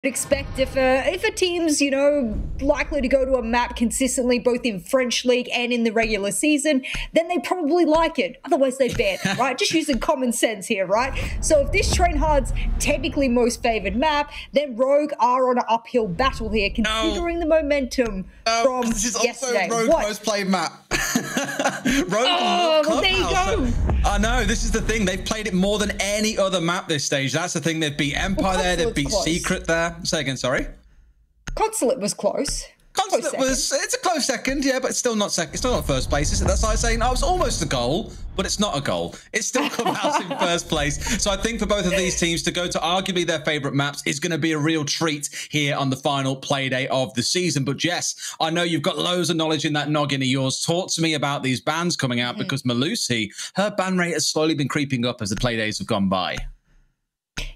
expect if a team's, you know, likely to go to a map consistently both in French League and in the regular season, then they probably like it. Otherwise they ban it, right? Just using common sense here, right? So if this TrainHard's technically most favored map, then Rogue are on an uphill battle here, considering the momentum from this is yesterday. Also Rogue most played map. Rogue well, there you go. I know, this is the thing. They've played it more than any other map this stage. That's the thing. They've beat Empire there. They've beat Secret there. Say again, sorry. Consulate was close. Consulate was, it's a close second, yeah, but it's still not second. It's still not first place. That's like saying, oh, it's almost a goal, but it's not a goal. It's still come out in first place. So I think for both of these teams to go to arguably their favorite maps is going to be a real treat here on the final play day of the season. But Jess, I know you've got loads of knowledge in that noggin of yours. Talk to me about these bans coming out because Malusi, her ban rate has slowly been creeping up as the play days have gone by.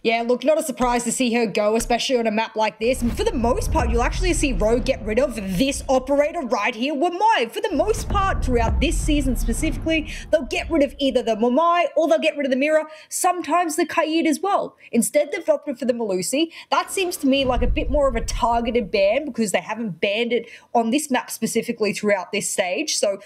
Yeah, look, not a surprise to see her go, especially on a map like this. And for the most part, you'll actually see Rogue get rid of this operator right here, Wamai. For the most part, throughout this season specifically, they'll get rid of either the Wamai or they'll get rid of the Mirror, sometimes the Kaid as well. Instead, they've opted for the Malusi. That seems to me like a bit more of a targeted ban because they haven't banned it on this map specifically throughout this stage. So,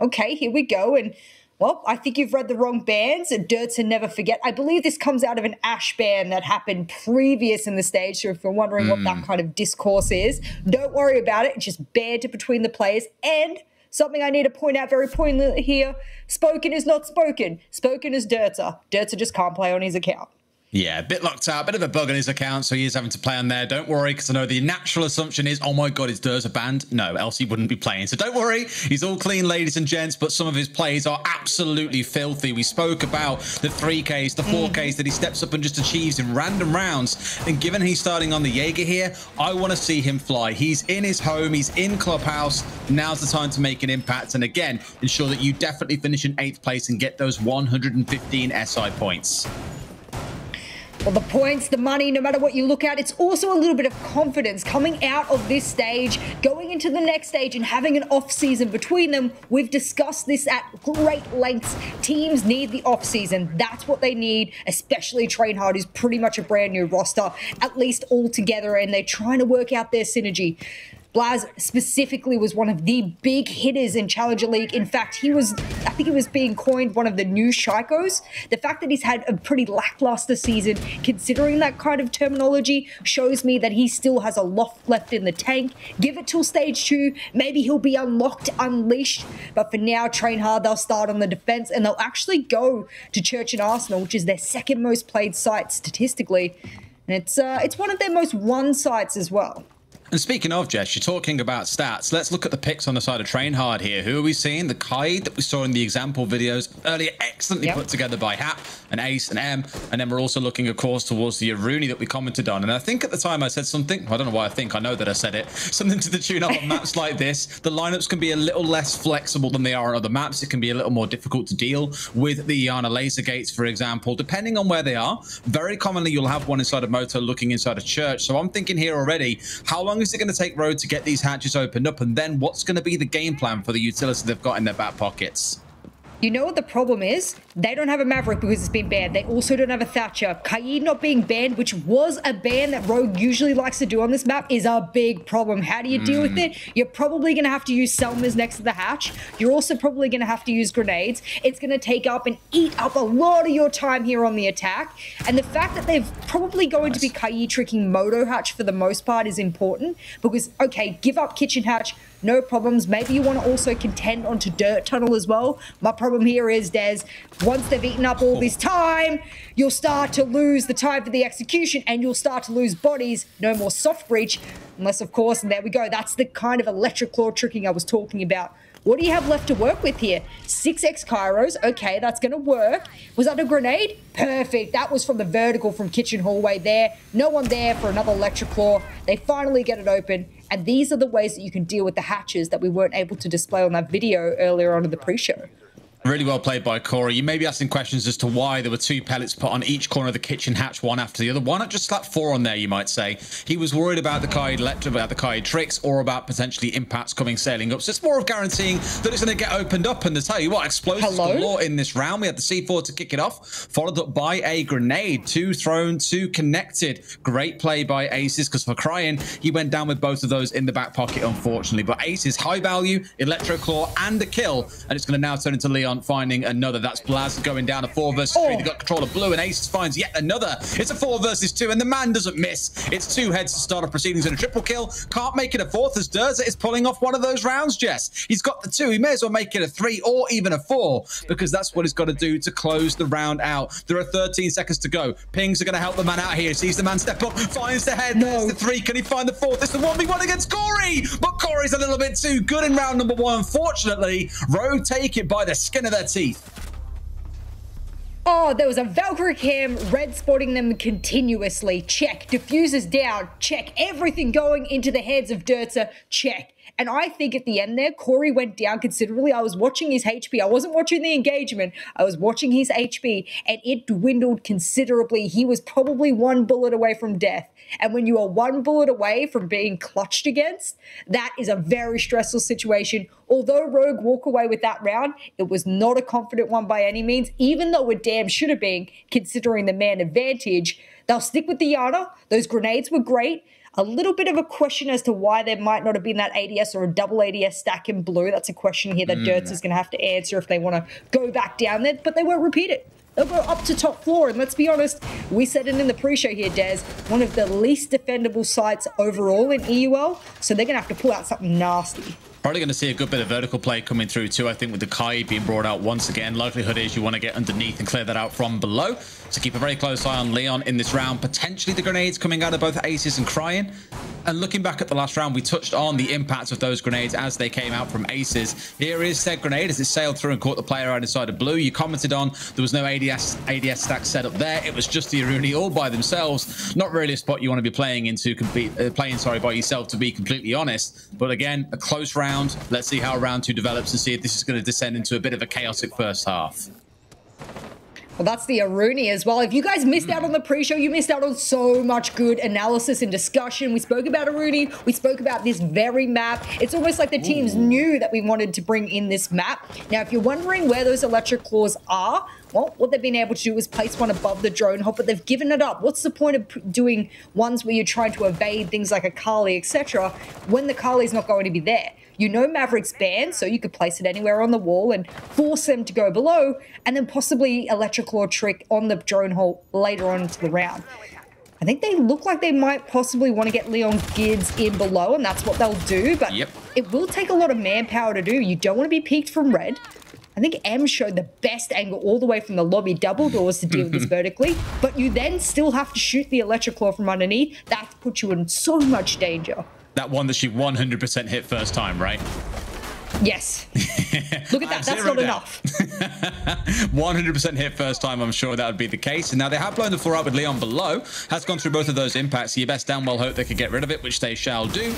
okay, here we go. And well, I think you've read the wrong bans. Dirt's and Never Forget. I believe this comes out of an Ash ban that happened previous in the stage. So if you're wondering what that kind of discourse is, don't worry about it. It's just banned between the players. And something I need to point out very poignantly here, spoken is not spoken. Spoken is Dirt's. Dirt's just can't play on his account. Yeah, a bit locked out, a bit of a bug on his account, so he is having to play on there. Don't worry, because I know the natural assumption is, oh my god, is Dirza banned? No, else he wouldn't be playing. So don't worry, he's all clean, ladies and gents, but some of his plays are absolutely filthy. We spoke about the 3Ks, the 4Ks that he steps up and just achieves in random rounds. And given he's starting on the Jaeger here, I want to see him fly. He's in his home, he's in Clubhouse. Now's the time to make an impact. And again, ensure that you definitely finish in 8th place and get those 115 SI points. Well, the points, the money, no matter what you look at, it's also a little bit of confidence coming out of this stage, going into the next stage and having an off season between them. We've discussed this at great lengths. Teams need the off season. That's what they need, especially TrainHard is pretty much a brand new roster, at least all together, and they're trying to work out their synergy. Blaz specifically was one of the big hitters in Challenger League. In fact, I think he was being coined one of the new Shikos. The fact that he's had a pretty lackluster season, considering that kind of terminology, shows me that he still has a lot left in the tank. Give it till stage 2, maybe he'll be unlocked, unleashed. But for now, TrainHard, they'll start on the defense and they'll actually go to Church and Arsenal, which is their second most played site statistically. And it's one of their most won sites as well. And speaking of, Jess, you're talking about stats. Let's look at the picks on the side of TrainHard here. Who are we seeing? The Kaid that we saw in the example videos earlier, excellently put together by Hap, and Ace, and M. And then we're also looking, of course, towards the Aruni that we commented on. And I think at the time I said something, I don't know why I know that I said it, something to the tune of on maps like this. The lineups can be a little less flexible than they are on other maps. It can be a little more difficult to deal with the Iana laser gates, for example, depending on where they are. Very commonly, you'll have one inside a motor looking inside a church. So I'm thinking here already, how long is it going to take Road to get these hatches opened up? And then what's going to be the game plan for the utility they've got in their back pockets? You know what the problem is? They don't have a Maverick because it's been banned. They also don't have a Thatcher. Kaid not being banned, which was a ban that Rogue usually likes to do on this map, is a big problem. How do you deal with it? You're probably going to have to use Selmas next to the hatch. You're also probably going to have to use grenades. It's going to take up and eat up a lot of your time here on the attack. And the fact that they're probably going to be Kaid tricking Moto hatch for the most part is important because, okay, give up kitchen hatch, no problems. Maybe you want to also contend onto dirt tunnel as well. My problem here is, Des, once they've eaten up all this time, you'll start to lose the time for the execution and you'll start to lose bodies. No more soft breach, unless, of course, and there we go. That's the kind of electric claw tricking I was talking about. What do you have left to work with here? 6x Kairos. Okay, that's going to work. Was that a grenade? Perfect. That was from the vertical from kitchen hallway there. No one there for another electric claw. They finally get it open. And these are the ways that you can deal with the hatches that we weren't able to display on that video earlier on in the pre-show. Really well played by Corey. You may be asking questions as to why there were 2 pellets put on each corner of the kitchen hatch, one after the other. Why not just slap 4 on there, you might say? He was worried about the Kaid about the Kaid tricks, or about potentially impacts coming sailing up. So it's more of guaranteeing that it's going to get opened up. And to tell you what, explosives galore in this round. We had the C4 to kick it off, followed up by a grenade. 2 thrown, 2 connected. Great play by Aces, because for Crying, he went down with both of those in the back pocket, unfortunately. But Aces, high value, Electro Claw, and a kill. And it's going to now turn into Leon finding another. That's Blaz going down a 4 versus 3. They got control of blue, and Aces finds yet another. It's a 4 versus 2, and the man doesn't miss. It's 2 heads to start off proceedings and a triple kill. Can't make it a 4th as Durza is pulling off one of those rounds, Jess. He's got the 2. He may as well make it a 3 or even a 4, because that's what he's got to do to close the round out. There are 13 seconds to go. Pings are going to help the man out here. Sees the man step up, finds the head. There's the 3. Can he find the 4th? It's the 1v1 against Corey, but Corey's a little bit too good in round number 1. Unfortunately, Rogue take it by the skin of their teeth. Oh, there was a Valkyrie cam, red spotting them continuously. Check. Diffusers down. Check. Everything going into the heads of Durza. Check. And I think at the end there, Corey went down considerably. I was watching his HP. I wasn't watching the engagement. I was watching his HP, and it dwindled considerably. He was probably 1 bullet away from death. And when you are 1 bullet away from being clutched against, that is a very stressful situation. Although Rogue walked away with that round, it was not a confident one by any means, even though it damn should have been, considering the man advantage. They'll stick with the Yana. Those grenades were great. A little bit of a question as to why there might not have been that ADS or a double ADS stack in blue. That's a question here that Dirtz is going to have to answer if they want to go back down there, but they won't repeat it. They'll go up to top floor, and let's be honest, we said it in the pre-show here, Des, one of the least defendable sites overall in EUL, so they're going to have to pull out something nasty. Probably going to see a good bit of vertical play coming through too, I think, with the Kaid being brought out once again. Likelihood is you want to get underneath and clear that out from below. So keep a very close eye on Leon in this round. Potentially the grenades coming out of both Aces and Crying. And looking back at the last round, we touched on the impacts of those grenades as they came out from Aces. Here is said grenade as it sailed through and caught the player out inside of blue. You commented on there was no ADS stack set up there. It was just the Aruni all by themselves. Not really a spot you want to be playing into, by yourself, to be completely honest. But again, a close round. Let's see how round 2 develops and see if this is going to descend into a bit of a chaotic first half. Well, that's the Aruni as well. If you guys missed out on the pre-show, you missed out on so much good analysis and discussion. We spoke about Aruni. We spoke about this very map. It's almost like the teams knew that we wanted to bring in this map. Now, if you're wondering where those electric claws are, well, what they've been able to do is place one above the drone hole, but they've given it up. What's the point of doing ones where you're trying to evade things like a Kali, etc., when the Kali's not going to be there? You know Maverick's banned, so you could place it anywhere on the wall and force them to go below, and then possibly electric claw trick on the drone hole later on into the round. I think they look like they might possibly want to get Leon Gids in below, and that's what they'll do, but it will take a lot of manpower to do. You don't want to be peeked from red. I think M showed the best angle all the way from the lobby, double doors to deal with this vertically, but you then still have to shoot the electric claw from underneath. That puts you in so much danger. That one that she 100% hit first time, right? Yes. Look at that. That's not enough. 100% hit first time. I'm sure that would be the case. And now they have blown the floor out with Leon below. Has gone through both of those impacts. So your best down well hope they could get rid of it, which they shall do.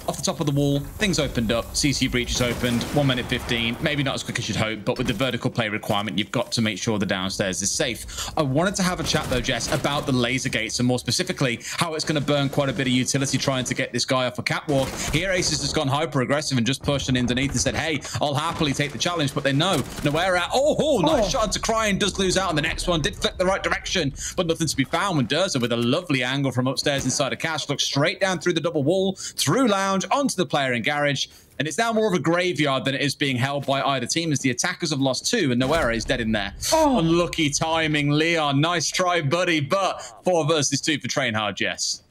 Off the top of the wall, things opened up. CC breaches opened. 1 minute 15. Maybe not as quick as you'd hope, but with the vertical play requirement, you've got to make sure the downstairs is safe. I wanted to have a chat though, Jess, about the laser gates, and more specifically, how it's going to burn quite a bit of utility trying to get this guy off a catwalk. Here, Aces has gone hyper aggressive and just pushed in underneath and said, hey, I'll happily take the challenge, but they know nowhere at. Nice shot to Crying, does lose out on the next one. Did flip the right direction, but nothing to be found when Durza, with a lovely angle from upstairs inside a cache, looks straight down through the double wall, through lounge, onto the player in garage, and it's now more of a graveyard than it is being held by either team, as the attackers have lost 2 and Noera is dead in there. Unlucky timing, Leon. Nice try, buddy, but 4 versus 2 for TrainHard, Jess.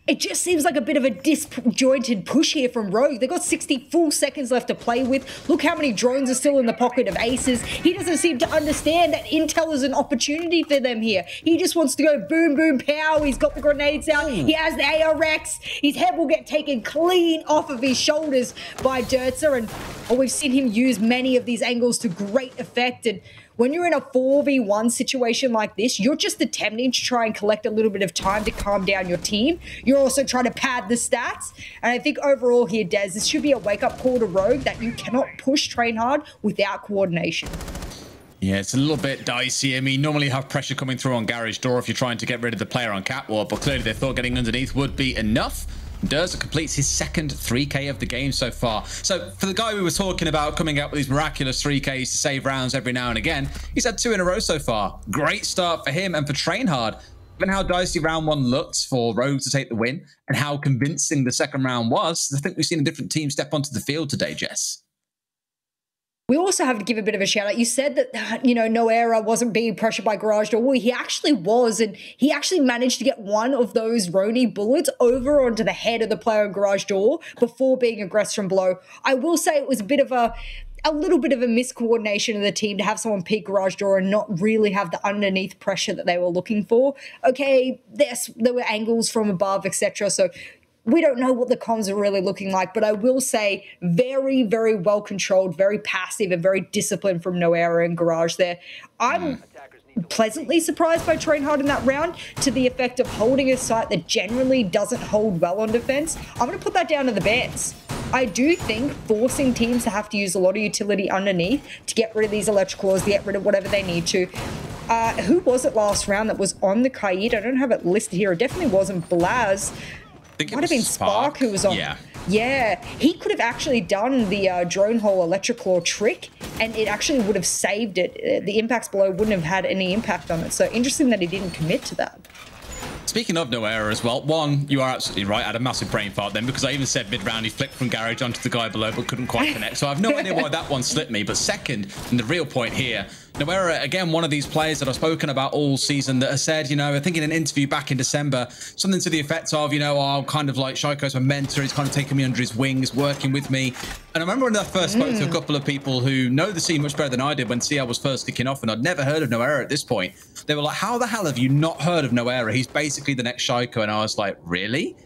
It just seems like a bit of a disjointed push here from Rogue. They've got 60 full seconds left to play with. Look how many drones are still in the pocket of Aces. He doesn't seem to understand that intel is an opportunity for them here. He just wants to go boom, boom, pow. He's got the grenades out. He has the ARX. His head will get taken clean off of his shoulders by Durza. And we've seen him use many of these angles to great effect. And when you're in a 4v1 situation like this, you're just attempting to try and collect a little bit of time to calm down your team. You're also trying to pad the stats. And I think overall here, Des, this should be a wake-up call to Rogue that you cannot push TrainHard without coordination. Yeah, it's a little bit dicey. I mean, normally you have pressure coming through on Garage Door if you're trying to get rid of the player on Catwalk, but clearly they thought getting underneath would be enough. Durza completes his second 3K of the game so far. So for the guy we were talking about coming out with these miraculous 3Ks to save rounds every now and again, he's had 2 in a row so far. Great start for him and for TrainHard. Given how dicey round 1 looked for Rogue to take the win and how convincing the second round was, I think we've seen a different team step onto the field today, Jess. We also have to give a bit of a shout out. You said that, you know, Noera wasn't being pressured by Garage Door. Well, he actually was, and he actually managed to get one of those Roni bullets over onto the head of the player in Garage Door before being aggressed from below. I will say it was a little bit of a miscoordination of the team to have someone peek Garage Door and not really have the underneath pressure that they were looking for. Okay, there were angles from above, etc. So we don't know what the comms are really looking like, but I will say very, very well controlled, very passive, and very disciplined from Noera and Garage there. I'm pleasantly surprised by TrainHard in that round to the effect of holding a site that generally doesn't hold well on defense. I'm going to put that down to the bans. I do think forcing teams to have to use a lot of utility underneath to get rid of these electrical cores, to get rid of whatever they need to. Who was it last round that was on the Kaid? I don't have it listed here. It definitely wasn't Blaz. It might have been Spark who was on. Yeah, he could have actually done the drone hole electric claw trick, and it actually would have saved it. The impacts below wouldn't have had any impact on it. So interesting that he didn't commit to that. Speaking of Noera as well, one, you are absolutely right. I had a massive brain fart then because I even said mid-round he flicked from Garage onto the guy below but couldn't quite connect. So I have no idea why that one slipped me. But second, and the real point here, Noera, again, one of these players that I've spoken about all season that has said, you know, I think in an interview back in December, something to the effect of, you know, oh, I'm kind of like Shiko's my mentor. He's kind of taking me under his wings, working with me. And I remember when I first spoke to a couple of people who know the scene much better than I did when CL was first kicking off, and I'd never heard of Noera at this point. They were like, how the hell have you not heard of Noera? He's basically the next Shiko. And I was like, really?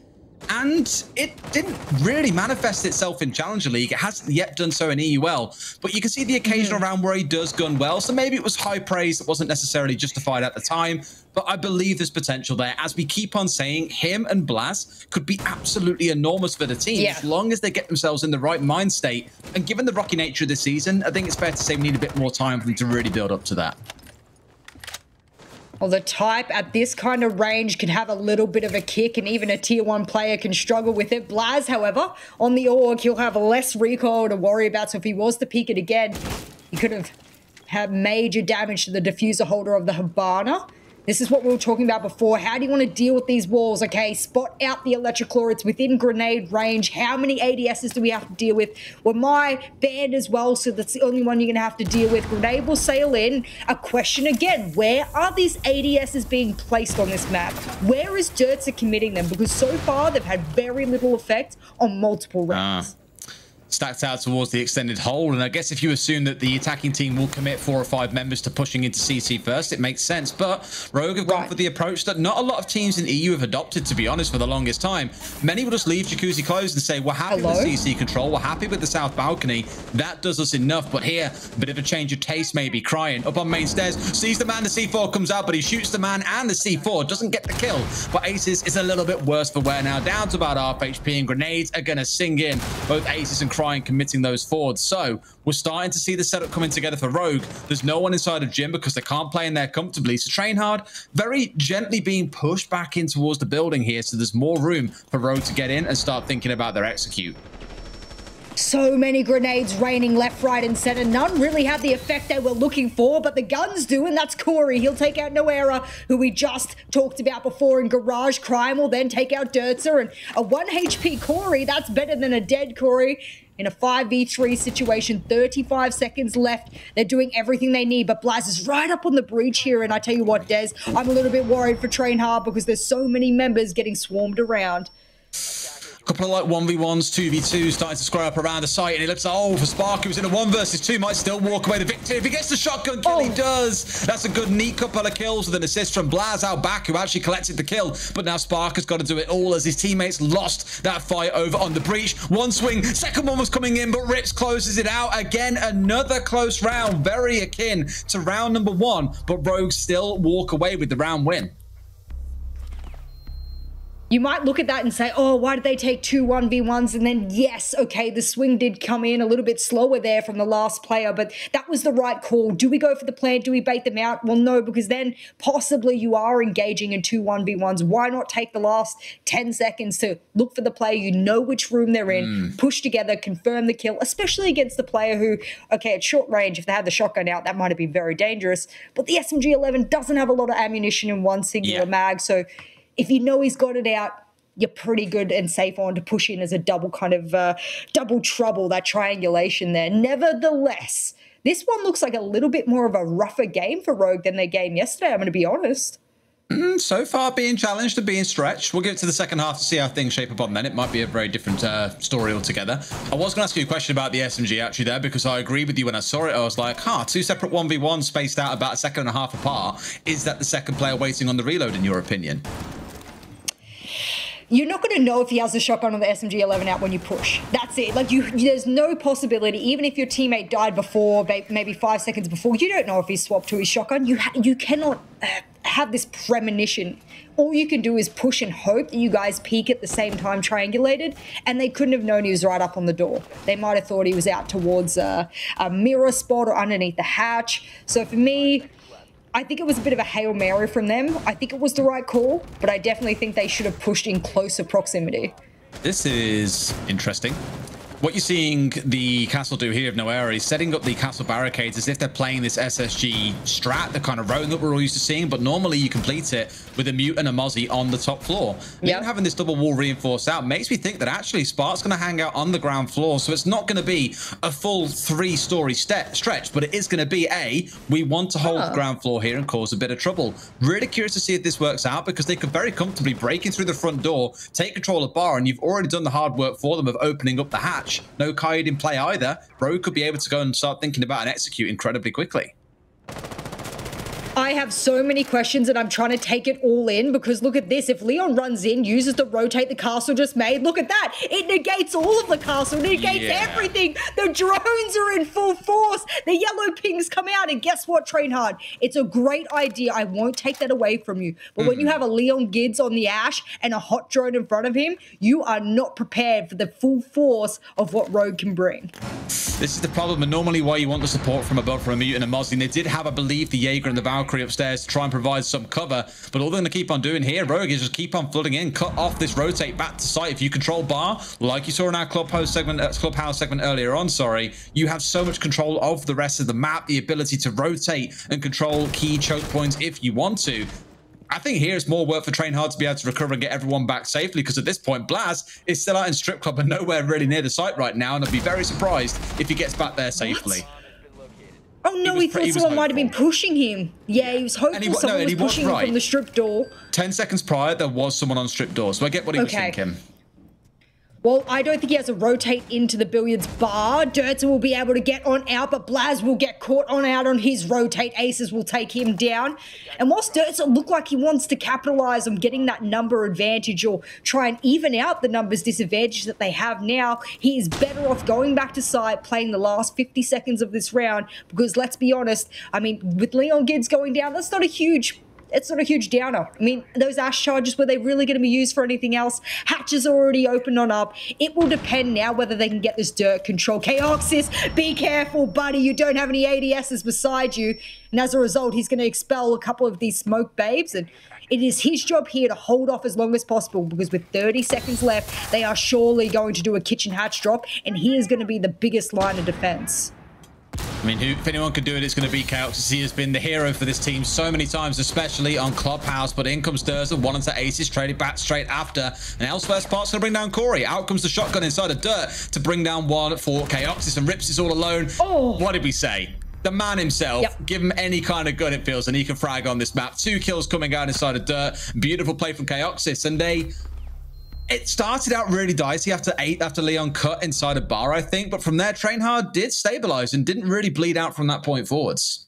And it didn't really manifest itself in Challenger League. It hasn't yet done so in EUL, but you can see the occasional round where he does gun well. So maybe it was high praise that wasn't necessarily justified at the time, but I believe there's potential there. As we keep on saying, him and Blaz could be absolutely enormous for the team as long as they get themselves in the right mind state. And given the rocky nature of this season, I think it's fair to say we need a bit more time for them to really build up to that. Well, the type at this kind of range can have a little bit of a kick, and even a tier 1 player can struggle with it. Blaz, however, on the AUG, he'll have less recoil to worry about. So if he was to peek it again, he could have had major damage to the diffuser holder of the Hibana. This is what we were talking about before. How do you want to deal with these walls? Okay, spot out the electric claw. It's within grenade range. How many ADSs do we have to deal with? Well, my banned as well, so that's the only one you're going to have to deal with. Grenade will sail in. A question again, where are these ADSs being placed on this map? Where is Dirtsa committing them? Because so far, they've had very little effect on multiple rounds. Stacked out towards the extended hole, and I guess if you assume that the attacking team will commit 4 or 5 members to pushing into CT first, it makes sense. But Rogue have gone for the approach that not a lot of teams in EU have adopted, to be honest, for the longest time. Many will just leave Jacuzzi closed and say, we're happy with CC control, we're happy with the south balcony, that does us enough. But here, a bit of a change of taste maybe. Crying up on main stairs, sees the man, the C4 comes out, but he shoots the man and the C4, doesn't get the kill. But Aces is a little bit worse for wear now, down to about half HP, and grenades are going to sing in. Both Aces and Crying committing those forwards. So we're starting to see the setup coming together for Rogue. There's no one inside of Gym because they can't play in there comfortably. So TrainHard very gently being pushed back in towards the building here. So there's more room for Rogue to get in and start thinking about their execute. So many grenades raining left, right, and center. None really had the effect they were looking for, but the guns do, and that's Corey. He'll take out Noera, who we just talked about before in Garage. Crime will then take out Dirtsa, and a 1 HP Corey, that's better than a dead Corey. In a 5v3 situation, 35 seconds left. They're doing everything they need, but Blaz is right up on the breach here, and I tell you what, Des, I'm a little bit worried for TrainHard because there's so many members getting swarmed around. Couple of like 1v1s, 2v2s starting to square up around the site, and it looks like, oh, for Spark, who's in a 1 versus 2, might still walk away the victory. If he gets the shotgun kill, he does. That's a good neat couple of kills with an assist from Blaz out back, who actually collected the kill. But now Spark has got to do it all as his teammates lost that fight over on the breach. One swing, second one was coming in, but Rips closes it out. Again, another close round, very akin to round number 1, but Rogue still walk away with the round win. You might look at that and say, oh, why did they take 2 1v1s? And then, yes, okay, the swing did come in a little bit slower there from the last player, but that was the right call. Do we go for the plant? Do we bait them out? Well, no, because then possibly you are engaging in 2 1v1s. Why not take the last 10 seconds to look for the player? You know which room they're in, push together, confirm the kill, especially against the player who, okay, at short range, if they had the shotgun out, that might have been very dangerous. But the SMG-11 doesn't have a lot of ammunition in one singular mag, so if you know he's got it out, you're pretty good and safe on to push in as a double kind of double trouble, that triangulation there. Nevertheless, this one looks like a little bit more of a rougher game for Rogue than their game yesterday, I'm going to be honest. So far being challenged and being stretched. We'll give it to the second half to see how things shape up on then. It might be a very different story altogether. I was going to ask you a question about the SMG actually there, because I agree with you when I saw it. I was like, 2 separate 1v1s spaced out about a second and a half apart. Is that the second player waiting on the reload in your opinion? You're not going to know if he has the shotgun or the SMG-11 out when you push. That's it. Like, there's no possibility, even if your teammate died before, maybe 5 seconds before, you don't know if he's swapped to his shotgun. You cannot have this premonition. All you can do is push and hope that you guys peak at the same time triangulated, and they couldn't have known he was right up on the door. They might have thought he was out towards a mirror spot or underneath the hatch. So for me, I think it was a bit of a Hail Mary from them. I think it was the right call, but I definitely think they should have pushed in closer proximity. This is interesting. What you're seeing the castle do here of Noera is setting up the castle barricades as if they're playing this SSG strat, the kind of roam that we're all used to seeing, but normally you complete it with a mute and a mozzie on the top floor. Even having this double wall reinforced out makes me think that actually Spark's going to hang out on the ground floor, so it's not going to be a full 3-story stretch, but it is going to be we want to hold the ground floor here and cause a bit of trouble. Really curious to see if this works out, because they could very comfortably break in through the front door, take control of bar, and you've already done the hard work for them of opening up the hatch. No Kaid in play either. Rogue could be able to go and start thinking about and execute incredibly quickly. I have so many questions and I'm trying to take it all in, because look at this. If Leon runs in, uses the rotate the castle just made, look at that. It negates all of the castle. It negates everything. The drones are in full force. The yellow pings come out, and guess what, TrainHard? It's a great idea. I won't take that away from you. But when you have a Leon Gids on the Ash and a hot drone in front of him, you are not prepared for the full force of what Rogue can bring. This is the problem, and normally why you want the support from above from a Mute and a Mozzie. And they did have, I believe, the Jaeger and the Valkyrie upstairs to try and provide some cover, but all they're going to keep on doing here, Rogue, is just keep on flooding in, cut off this rotate back to site. If you control bar, like you saw in our clubhouse segment earlier on, you have so much control of the rest of the map, the ability to rotate and control key choke points if you want to. I think here it's more work for TrainHard to be able to recover and get everyone back safely, because at this point, Blaz is still out in Strip Club and nowhere really near the site right now, and I'd be very surprised if he gets back there safely. What? Oh no, he thought someone might have been pushing him. Yeah, he was hopeful someone was pushing him from the strip door. 10 seconds prior, there was someone on strip door, so I get what he was thinking. Well, I don't think he has to rotate into the billiards bar. Dirtzer will be able to get on out, but Blaz will get caught on out on his rotate. Aces will take him down. And whilst Dirtzer look like he wants to capitalize on getting that number advantage or try and even out the numbers disadvantage that they have now, he is better off going back to site, playing the last 50 seconds of this round, because let's be honest, I mean, with Leon Gids going down, that's not a huge... It's not a huge downer. I mean, those Ash charges, were they really going to be used for anything else? Hatches are already opened on up. It will depend now whether they can get this dirt control. Chaoxis, be careful, buddy. You don't have any ADSs beside you. And as a result, he's going to expel a couple of these smoke babes. And it is his job here to hold off as long as possible, because with 30 seconds left, they are surely going to do a kitchen hatch drop. And he is going to be the biggest line of defense. I mean, if anyone could do it, it's going to be Chaoxis. He has been the hero for this team so many times, especially on Clubhouse. But in comes Durza, one into Aces, traded back straight after. And elsewhere, Spark's going to bring down Corey. Out comes the shotgun inside of Dirt to bring down one for Chaoxis, and Rips is all alone. Oh, what did we say? The man himself, give him any kind of gun, it feels, and he can frag on this map. 2 kills coming out inside of Dirt. Beautiful play from Chaoxis, and It started out really dicey after Leon cut inside a bar, I think. But from there, TrainHard did stabilize and didn't really bleed out from that point forwards.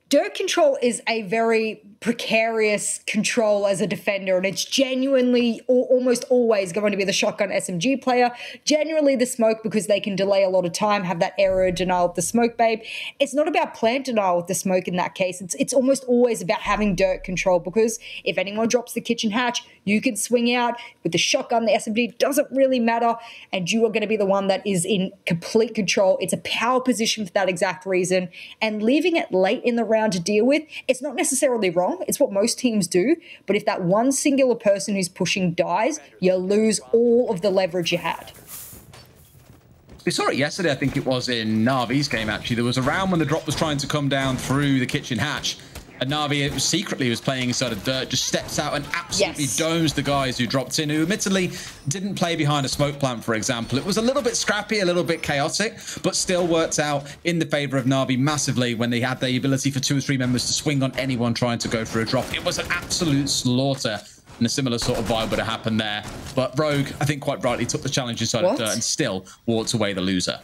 Dirt control is a very precarious control as a defender, and it's genuinely almost always going to be the shotgun SMG player, generally the smoke, because they can delay a lot of time, have that error denial of the smoke, babe. It's not about plant denial with the smoke in that case. It's almost always about having dirt control, because if anyone drops the kitchen hatch, you can swing out. With the shotgun, the SMG doesn't really matter, and you are going to be the one that is in complete control. It's a power position for that exact reason, and leaving it late in the round to deal with, it's not necessarily wrong. It's what most teams do. But if that one singular person who's pushing dies, you lose all of the leverage you had. We saw it yesterday, I think it was in Na'Vi's game, actually. There was a round when the drop was trying to come down through the kitchen hatch, and Na'Vi secretly was playing inside of dirt, just steps out and absolutely domes the guys who dropped in, who admittedly didn't play behind a smoke plant, for example. It was a little bit scrappy, a little bit chaotic, but still worked out in the favor of Na'Vi massively when they had the ability for 2 or 3 members to swing on anyone trying to go for a drop. It was an absolute slaughter, and a similar sort of vibe would have happened there. But Rogue, I think quite rightly, took the challenge inside of dirt and still walked away the loser.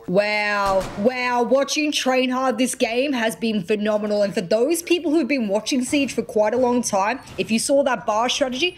Wow. Watching TrainHard this game has been phenomenal. And for those people who've been watching Siege for quite a long time, if you saw that bar strategy,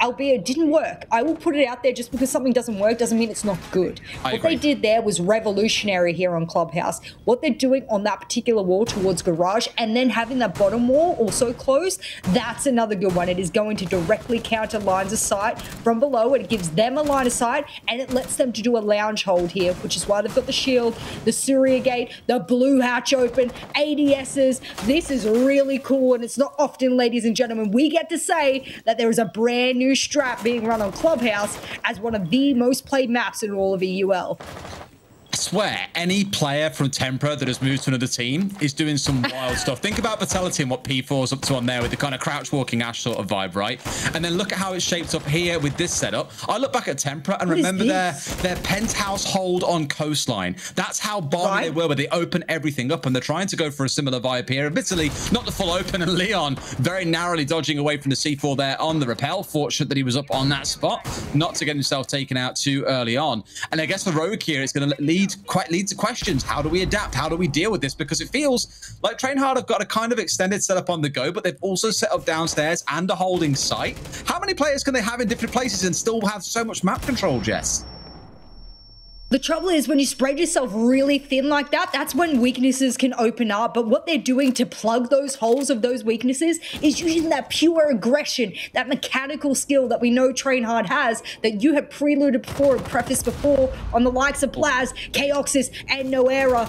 albeit it didn't work, I will put it out there, just because something doesn't work doesn't mean it's not good. What they did there was revolutionary here on Clubhouse. What they're doing on that particular wall towards Garage, and then having that bottom wall also closed, that's another good one. It is going to directly counter lines of sight from below. It gives them a line of sight, and it lets them to do a lounge hold here, which is why they've got the shield, the Surya gate, the blue hatch open, ADSs. This is really cool, and it's not often, ladies and gentlemen, we get to say that there is a brand new strat being run on Clubhouse as one of the most played maps in all of EUL. I swear, any player from Tempera that has moved to another team is doing some wild stuff. Think about Vitality and what P4's up to on there with the kind of crouch walking Ash sort of vibe, right? And then look at how it's shaped up here with this setup. I look back at Tempera and remember their penthouse hold on Coastline. That's how balmy they were, where they open everything up, and they're trying to go for a similar vibe here. Admittedly, not the full open, and Leon very narrowly dodging away from the C4 there on the rappel. Fortunate that he was up on that spot, not to get himself taken out too early on. And I guess for Rogue here, it's going to lead to questions. How do we adapt? How do we deal with this? Because it feels like TrainHard have got a kind of extended setup on the go, but they've also set up downstairs and a holding site. How many players can they have in different places and still have so much map control, Jess? The trouble is, when you spread yourself really thin like that, that's when weaknesses can open up. But what they're doing to plug those holes of those weaknesses is using that pure aggression, that mechanical skill that we know TrainHard has, that you have preluded before and prefaced before on the likes of Blaz, Chaoxis, and Noera.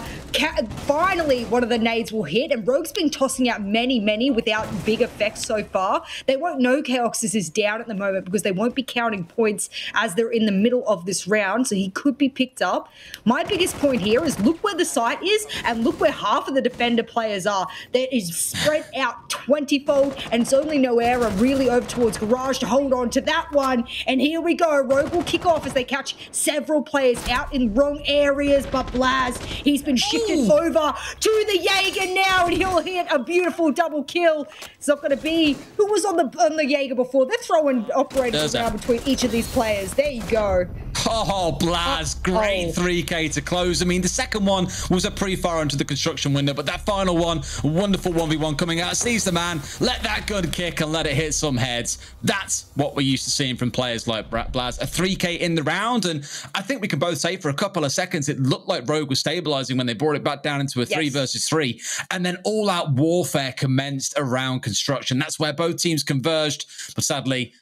Finally, one of the nades will hit, and Rogue's been tossing out many without big effects so far. They won't know Chaoxis is down at the moment because they won't be counting points as they're in the middle of this round, so he could be picked up. My biggest point here is look where the site is and look where half of the defender players are. That is spread out 20-fold, and it's only Noera really over towards Garage to hold on to that one. And here we go. Rogue will kick off as they catch several players out in wrong areas, but Blaz, he's been shifted over to the Jaeger now, and he'll hit a beautiful double kill. It's not going to be who was on the Jaeger before. They're throwing operators around between each of these players. There you go. Oh, Blaz, great 3K to close. I mean, the second one was a pre-fire into the construction window, but that final one, wonderful 1v1 coming out. Sees the man, let that gun kick and let it hit some heads. That's what we're used to seeing from players like Blaz. A 3K in the round, and I think we can both say for a couple of seconds, it looked like Rogue was stabilizing when they brought it back down into a 3 versus 3, and then all-out warfare commenced around construction. That's where both teams converged, but sadly,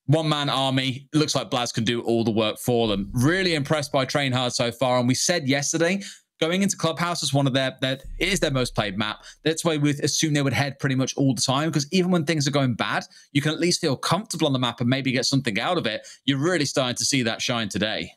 one-man army. It looks like Blaz can do all the work for them. Really impressed by TrainHard so far. And we said yesterday, going into Clubhouse is one of it is their most played map. That's why we assume they would head pretty much all the time, because even when things are going bad, you can at least feel comfortable on the map and maybe get something out of it. You're really starting to see that shine today.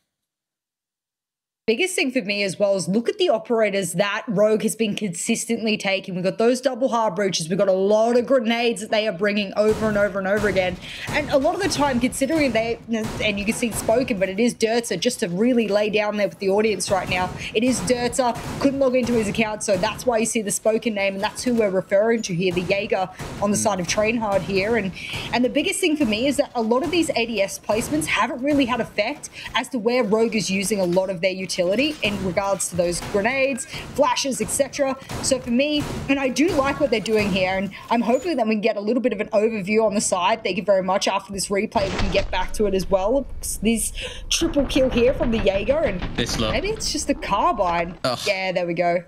Biggest thing for me as well is look at the operators that Rogue has been consistently taking. We've got those double hard breaches. We've got a lot of grenades that they are bringing over and over and over again. And a lot of the time, considering they, and you can see spoken, but it is Dirtzer, just to really lay down there with the audience right now. It is Dirtzer, couldn't log into his account, so that's why you see the spoken name, and that's who we're referring to here, the Jaeger on the side of TrainHard here. And the biggest thing for me is that a lot of these ADS placements haven't really had effect as to where Rogue is using a lot of their utility in regards to those grenades, flashes, etc. So for me, and I do like what they're doing here, and I'm hoping that we can get a little bit of an overview on the side. Thank you very much. After this replay, we can get back to it as well. This triple kill here from the Jaeger, and this look. Maybe it's just the carbine. Ugh. Yeah, there we go.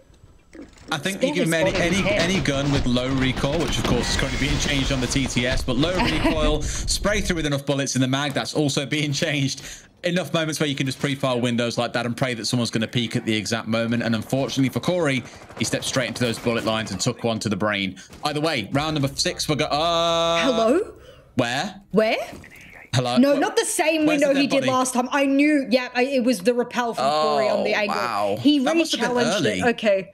I think you can make any gun with low recoil, which of course is currently being changed on the TTS, but low recoil, spray through with enough bullets in the mag, that's also being changed. Enough moments where you can just pre-file windows like that and pray that someone's going to peek at the exact moment. And unfortunately for Corey, he stepped straight into those bullet lines and took one to the brain. Either way, round number 6, we're going... Hello? Where? Hello? No, not the same window he did last time. I knew, yeah, it was the rappel from Corey on the angle. Wow. He re-challenged it. Okay.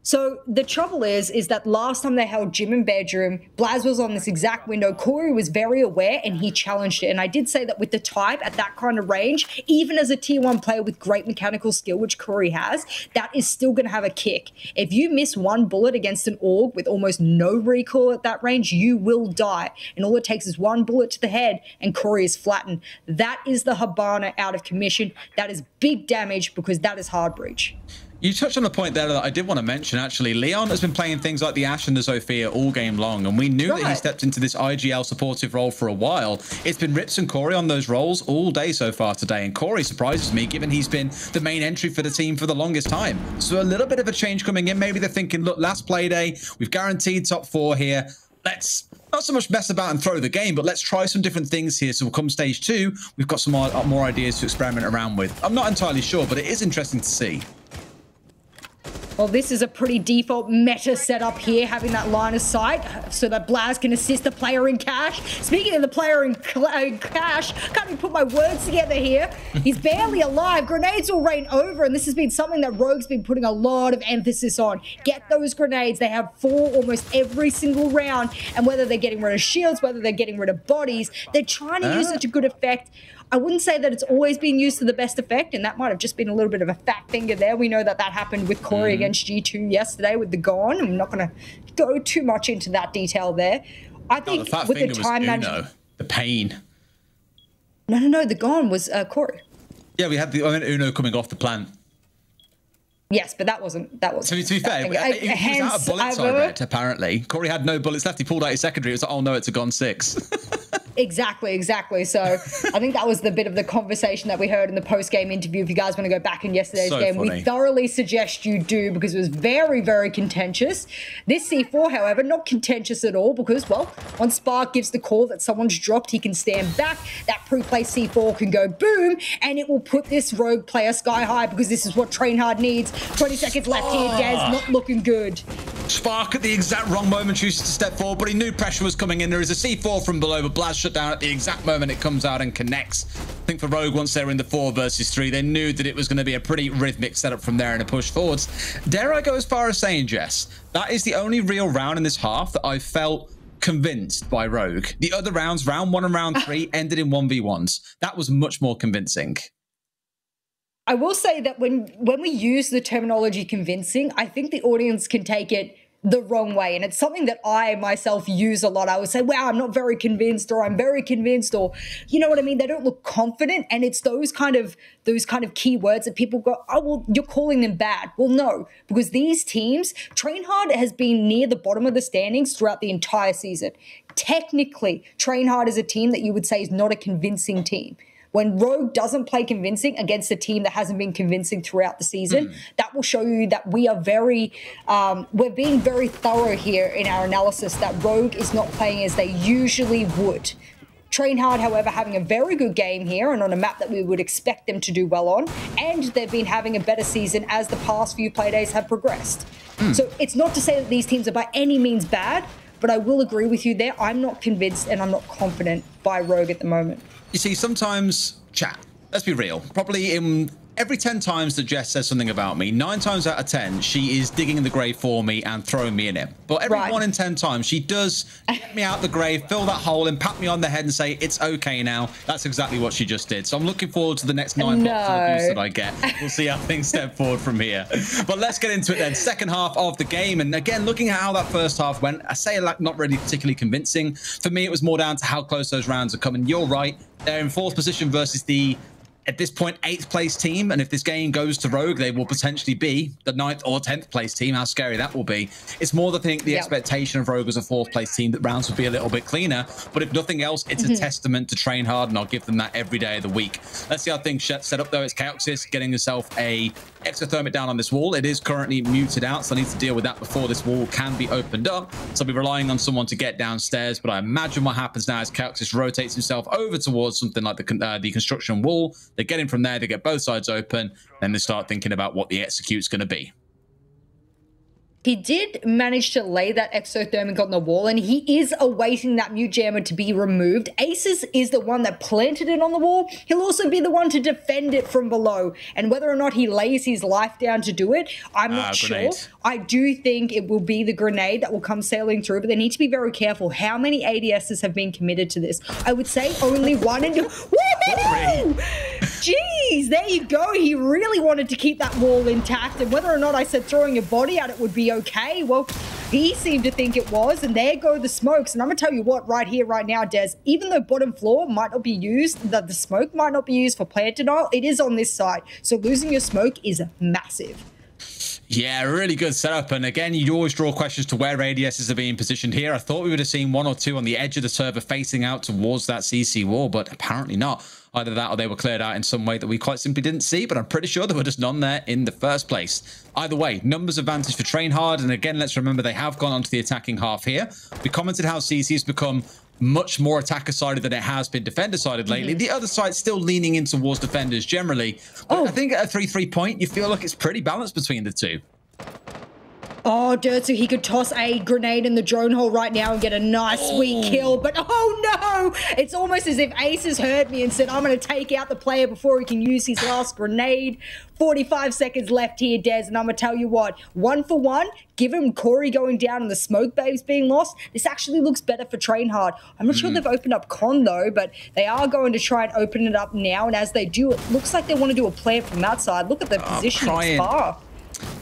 So the trouble is that last time they held gym and bedroom, Blaz was on this exact window. Corey was very aware and he challenged it. And I did say that with the type at that kind of range, even as a tier 1 player with great mechanical skill, which Corey has, that is still going to have a kick. If you miss one bullet against an AUG with almost no recoil at that range, you will die. And all it takes is one bullet to the head and Corey is flattened. That is the Habana out of commission. That is big damage because that is hard breach. You touched on a point there that I did want to mention, actually. Leon has been playing things like the Ashe and the Zofia all game long, and we knew that he stepped into this IGL supportive role for a while. It's been Rips and Corey on those roles all day so far today, and Corey surprises me, given he's been the main entry for the team for the longest time. So a little bit of a change coming in. Maybe they're thinking, look, last play day, we've guaranteed top 4 here. Let's not so much mess about and throw the game, but let's try some different things here. So we'll come stage 2, we've got some more ideas to experiment around with. I'm not entirely sure, but it is interesting to see. Well, this is a pretty default meta setup here, having that line of sight so that Blaz can assist the player in cash. Speaking of the player in cash, can't even put my words together here. He's barely alive. Grenades will rain over, and this has been something that Rogue's been putting a lot of emphasis on. Get those grenades. They have 4 almost every single round, and whether they're getting rid of shields, whether they're getting rid of bodies, they're trying to use it to good effect. I wouldn't say that it's always been used to the best effect, and that might have just been a little bit of a fat finger there. We know that that happened with Corey against G2 yesterday with the Gone. I'm not going to go too much into that detail there. I think the fat with finger the time management, the pain. No, the Gone was Corey. Yeah, we had the Uno coming off the plant. Yes, but that wasn't. To be fair, he was out of bullets, I read, apparently. Corey had no bullets left. He pulled out his secondary. It was like, oh no, it's a Gone 6. Exactly. So I think that was the bit of the conversation that we heard in the post-game interview. If you guys want to go back in yesterday's game, funny. We thoroughly suggest you do, because it was very, very contentious. This C4, however, not contentious at all, because, well, once Spark gives the call that someone's dropped, he can stand back. That pre-placed C4 can go boom, and it will put this Rogue player sky high, because this is what TrainHard needs. 20 seconds left here. Dez not looking good. Spark at the exact wrong moment chooses to step forward, but he knew pressure was coming in. There is a C4 from below, but Blaz shut down at the exact moment it comes out and connects. I think for Rogue, once they were in the 4 versus 3, they knew that it was going to be a pretty rhythmic setup from there and a push forwards. Dare I go as far as saying, Jess, that is the only real round in this half that I felt convinced by Rogue. The other rounds, round 1 and round 3, ended in 1v1s. That was much more convincing. I will say that when we use the terminology convincing, I think the audience can take it the wrong way. And it's something that I myself use a lot. I would say, wow, I'm not very convinced, or I'm very convinced, or you know what I mean? They don't look confident. And it's those kind of key words that people go, oh, well, you're calling them bad. Well, no, because these teams, TrainHard has been near the bottom of the standings throughout the entire season. Technically, TrainHard is a team that you would say is not a convincing team. When Rogue doesn't play convincing against a team that hasn't been convincing throughout the season, that will show you that we are we're being very thorough here in our analysis, that Rogue is not playing as they usually would. TrainHard, however, having a very good game here and on a map that we would expect them to do well on, and they've been having a better season as the past few playdays have progressed. So it's not to say that these teams are by any means bad, but I will agree with you there. I'm not convinced and I'm not confident by Rogue at the moment. You see, sometimes, chat, let's be real, probably in every 10 times that Jess says something about me, 9 times out of 10, she is digging in the grave for me and throwing me in it. But every 1 in 10 times, she does get me out the grave, fill that hole, and pat me on the head and say, it's okay now. That's exactly what she just did. So I'm looking forward to the next 9 blocks of abuse that I get. We'll see how things step forward from here. But let's get into it then. Second half of the game. And again, looking at how that first half went, I say like not really particularly convincing. For me, it was more down to how close those rounds are coming. You're right. They're in 4th position versus the, at this point, 8th place team. And if this game goes to Rogue, they will potentially be the 9th or 10th place team. How scary that will be. It's more, I think, the expectation of Rogue as a 4th place team that rounds will be a little bit cleaner. But if nothing else, it's a testament to TrainHard, and I'll give them that every day of the week. Let's see how things set up, though. It's Chaoxis getting himself a exothermic down on this wall. It is currently muted out, so I need to deal with that before this wall can be opened up. So I'll be relying on someone to get downstairs. But I imagine what happens now is Chaoxis rotates himself over towards something like the construction wall. They get him from there. They get both sides open. Then they start thinking about what the execute's going to be. He did manage to lay that exothermic on the wall, and he is awaiting that mute jammer to be removed. Aces is the one that planted it on the wall. He'll also be the one to defend it from below. And whether or not he lays his life down to do it, I'm not sure. I do think it will be the grenade that will come sailing through, but they need to be very careful. How many ADSs have been committed to this? I would say only 1 and woohoo! Jeez, there you go. He really wanted to keep that wall intact, and whether or not I said throwing a body at it would be okay, well, he seemed to think it was, and there go the smokes. And I'm gonna tell you what, right here, right now, Des, even though bottom floor might not be used, the smoke might not be used for plant denial, it is on this side. So losing your smoke is massive. Yeah, really good setup. And again, you'd always draw questions to where ADSs are being positioned here. I thought we would have seen 1 or 2 on the edge of the server facing out towards that CC wall, but apparently not. Either that or they were cleared out in some way that we quite simply didn't see, but I'm pretty sure there were just none there in the first place. Either way, numbers advantage for TrainHard. And again, let's remember they have gone onto the attacking half here. We commented how CC has become much more attacker-sided than it has been defender-sided lately. The other side's still leaning in towards defenders generally. But I think at a 3-3 point, you feel like it's pretty balanced between the two. Oh, Dirt, so he could toss a grenade in the drone hole right now and get a nice sweet kill. But oh no, it's almost as if Ace has heard me and said, I'm going to take out the player before he can use his last grenade. 45 seconds left here, Des, and I'm going to tell you what, 1 for 1, give him Corey going down and the smoke babes being lost. This actually looks better for TrainHard. I'm not sure they've opened up Con though, but they are going to try and open it up now. And as they do, it looks like they want to do a plant from that side. Look at the positioning. It's far.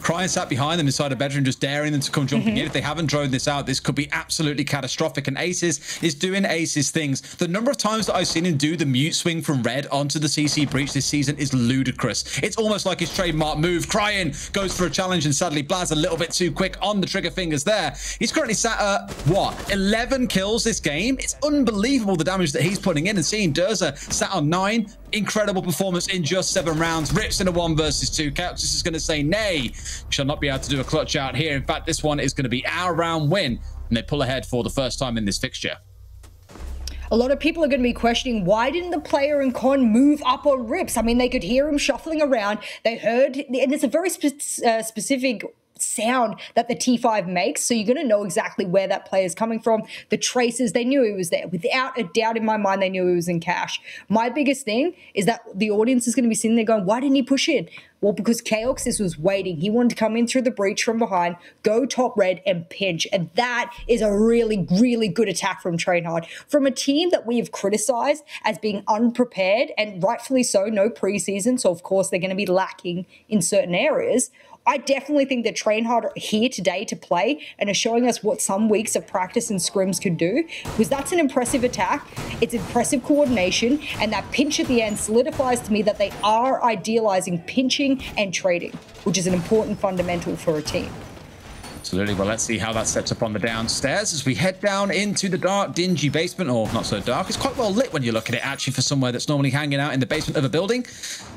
Crying sat behind them inside a bedroom, just daring them to come jumping in. If they haven't drone this out, this could be absolutely catastrophic. And Aces is doing Aces things. The number of times that I've seen him do the mute swing from red onto the CC breach this season is ludicrous. It's almost like his trademark move. Crying goes for a challenge, and sadly Blaz a little bit too quick on the trigger fingers there. He's currently sat at, what, 11 kills this game? It's unbelievable the damage that he's putting in. And seeing Durza sat on 9, incredible performance in just 7 rounds. Rips in a 1 versus 2. Chaoxis is going to say nay. We shall not be able to do a clutch out here. In fact, this one is going to be our round win, and they pull ahead for the first time in this fixture. A lot of people are going to be questioning, why didn't the player in Con move up on Rips? I mean, they could hear him shuffling around. They heard, and it's a very specific sound that the T5 makes, so you're going to know exactly where that player is coming from. The traces, they knew he was there. Without a doubt in my mind, they knew he was in cash. My biggest thing is that the audience is going to be sitting there going, why didn't he push in? Well, because Chaoxis was waiting. He wanted to come in through the breach from behind, go top red and pinch. And that is a really, really good attack from TrainHard. From a team that we have criticized as being unprepared, and rightfully so, no preseason, so of course they're going to be lacking in certain areas. I definitely think that TrainHard are here today to play and are showing us what some weeks of practice and scrims could do, because that's an impressive attack. It's impressive coordination, and that pinch at the end solidifies to me that they are idealizing pinching and trading, which is an important fundamental for a team. Absolutely. Well, let's see how that sets up on the downstairs as we head down into the dark, dingy basement, or not so dark. It's quite well lit when you look at it, actually, for somewhere that's normally hanging out in the basement of a building.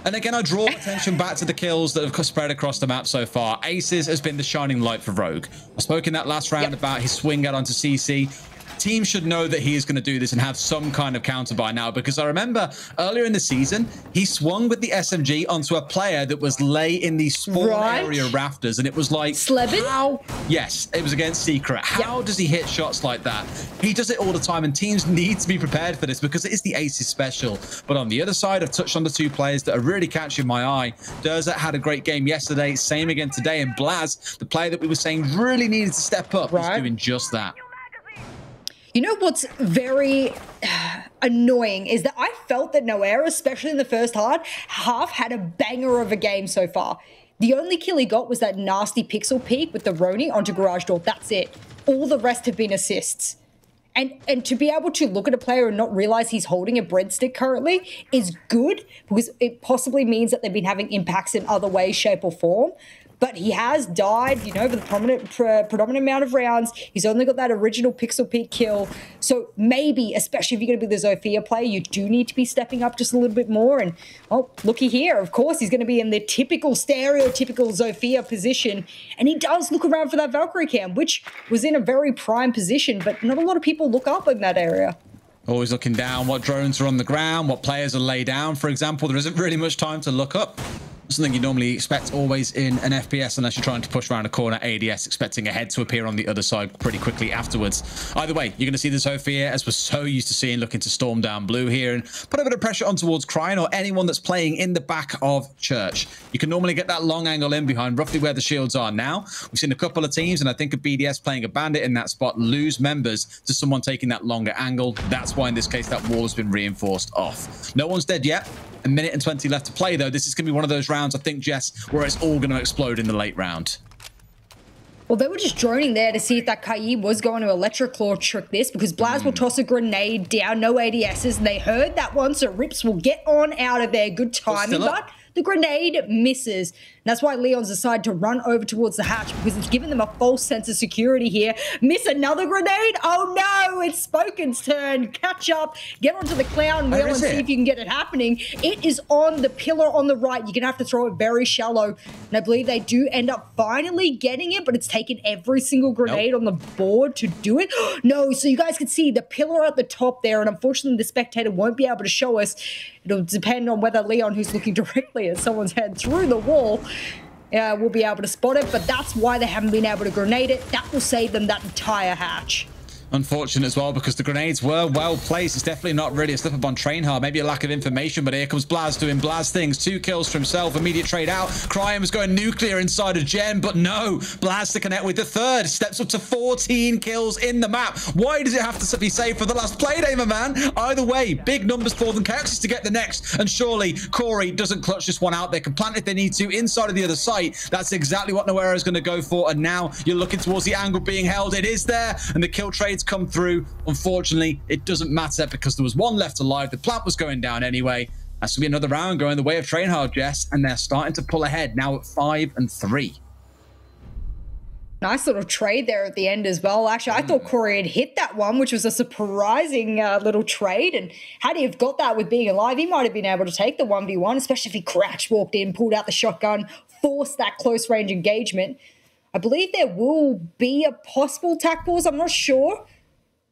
And again, I draw attention back to the kills that have spread across the map so far. Aces has been the shining light for Rogue. I spoke in that last round about his swing out onto CC. team should know that he is going to do this and have some kind of counter by now, because I remember earlier in the season, he swung with the SMG onto a player that was lay in the spawn area rafters, and it was like, how? Yes, it was against Secret. How does he hit shots like that? He does it all the time, and teams need to be prepared for this because it is the Aces special. But on the other side, I've touched on the two players that are really catching my eye. Durza had a great game yesterday, same again today, and Blaz, the player that we were saying really needed to step up, is doing just that. You know what's very annoying is that I felt that Noera, especially in the first half, had a banger of a game so far. The only kill he got was that nasty pixel peek with the Roni onto garage door. That's it. All the rest have been assists. And to be able to look at a player and not realize he's holding a breadstick currently is good, because it possibly means that they've been having impacts in other ways, shape, or form. But he has died, you know, for the predominant amount of rounds. He's only got that original pixel peek kill. So maybe, especially if you're going to be the Zofia player, you do need to be stepping up just a little bit more. And, oh, looky here. Of course, he's going to be in the typical, stereotypical Zofia position. And he does look around for that Valkyrie cam, which was in a very prime position. But not a lot of people look up in that area. Always looking down what drones are on the ground, what players are laid down, for example. There isn't really much time to look up. Something you normally expect always in an FPS, unless you're trying to push around a corner ADS, expecting a head to appear on the other side pretty quickly afterwards. Either way, you're going to see the Zofia, as we're so used to seeing, looking to storm down blue here and put a bit of pressure on towards Cryin or anyone that's playing in the back of Church. You can normally get that long angle in behind roughly where the shields are now. We've seen a couple of teams, and I think of BDS playing a bandit in that spot, lose members to someone taking that longer angle. That's why in this case that wall has been reinforced off. No one's dead yet. A minute and 20 left to play, though. This is going to be one of those rounds, I think, Jess, where it's all going to explode in the late round. Well, they were just droning there to see if that Kai was going to Electric Claw trick this, because Blaz will toss a grenade down, no ADSs, and they heard that one, so Rips will get on out of there. Good timing, but the grenade misses. And that's why Leon's decided to run over towards the hatch, because it's given them a false sense of security here. Miss another grenade? Oh no, it's Spoken's turn. Catch up, get onto the clown wheel and see if you can get it happening. It is on the pillar on the right. You're gonna have to throw it very shallow. And I believe they do end up finally getting it, but it's taken every single grenade on the board to do it. No, so you guys can see the pillar at the top there, and unfortunately the spectator won't be able to show us. It'll depend on whether Leon, who's looking directly at someone's head through the wall, will be able to spot it, but that's why they haven't been able to grenade it. That will save them that entire hatch. Unfortunate as well, because the grenades were well placed. It's definitely not really a slip up on TrainHard, maybe a lack of information, but here comes Blaz doing Blaz things. 2 kills for himself, immediate trade out. Cryin was going nuclear inside of Gem, but no, Blaz to connect with the third. Steps up to 14 kills in the map. Why does it have to be saved for the last playday, my man? Either way, big numbers for them. Caxis to get the next, and surely Corey doesn't clutch this one out. They can plant if they need to inside of the other site. That's exactly what Noera is going to go for, and now you're looking towards the angle being held. It is there, and the kill trades come through. Unfortunately, it doesn't matter because there was one left alive. The plant was going down anyway. That's going to be another round going the way of TrainHard, Jess, and they're starting to pull ahead now at 5-3. Nice little trade there at the end as well. Actually, I thought Corey had hit that one, which was a surprising little trade. And had he have got that with being alive, he might have been able to take the 1v1, especially if he crouch walked in, pulled out the shotgun, forced that close range engagement. I believe there will be a possible tac pause. I'm not sure.